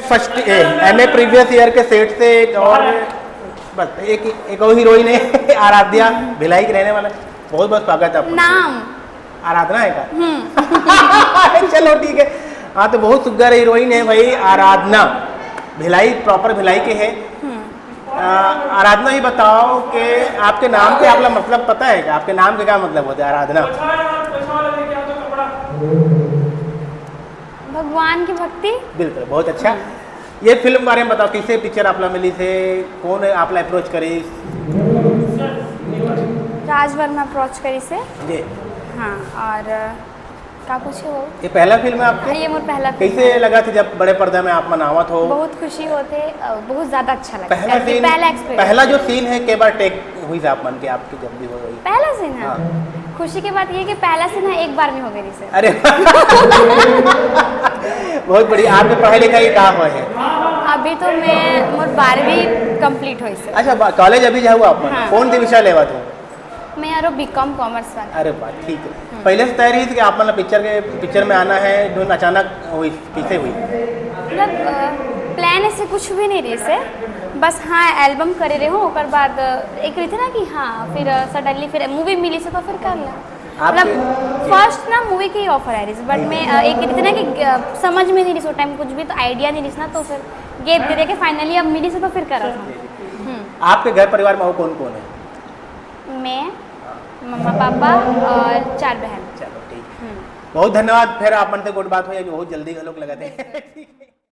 First MA previous year के set से एक और बस एक और हीरोइन है आराध्या भिलाई की रहने वाला। बहुत बहुत स्वागत है आपका। नाम आराधना है का? चलो ठीक है। हाँ तो बहुत सुंदर हीरोइन है भाई आराधना, भिलाई प्रॉपर भिलाई के है। आराधना ये बताओ कि आपके नाम के आपका मतलब पता है क्या? आपके नाम के क्या मतलब होता है आराधना? भगवान की भक्ति। बिल्कुल, बहुत अच्छा। ये फिल्म बारे में बताओ, किसे पिक्चर आपला मिली से, कौन आपला अप्रोच करी? राज वर्मा अप्रोच करी से। जी हाँ, और का पूछे वो? ये पहला फिल्म है आपका? ये मोर पहला फिल्म कैसे है। लगा था जब बड़े पर्दा में आप मनावत हो? बहुत खुशी होते, बहुत ज़्यादा अच्छा लगा। पहला सीन, पहला एक्सपीरियंस, पहला जो सीन है के बार टेक हुई आप मन के आपकी जब भी हो गई? पहला सीन है। हाँ। खुशी की बात ये कि पहला सीन है एक बार में हो गई से। अरे बहुत बढ़िया। आपने पढ़ाई लिखाई कहाँ हुआ है? अभी तो मैं मोर 12वीं कंप्लीट हुई से। अच्छा, कॉलेज अभी जा हुआ आप? हाँ। कौन सी विषय लेवा थे? मैं यारो बीकॉम कॉमर्स वाला। अरे बात ठीक है। पहले से तैयारी थी कि आप मतलब पिक्चर में आना है, जो अचानक हुई कैसे हुई? मतलब प्लान ऐसे कुछ भी नहीं रही से, बस हाँ एल्बम करे रहे हो ओकर बाद एक रही थी ना कि हाँ फिर सडनली फिर मूवी मिली से तो फिर कर ला। मतलब फर्स्ट ना मूवी की ऑफर आ रही थी, बट मैं एक रही थी ना कि समझ में नहीं रही सो टाइम कुछ भी, तो आइडिया नहीं रही ना, तो फिर गेप दे के फाइनली अब मिली से तो फिर करा था। आपके घर परिवार में और कौन कौन है? मैं, मम्मा पापा और 4 बहन। चलो ठीक है, बहुत धन्यवाद। फिर आप मन से गुड बात हो या बहुत जल्दी लोग लगाते हैं।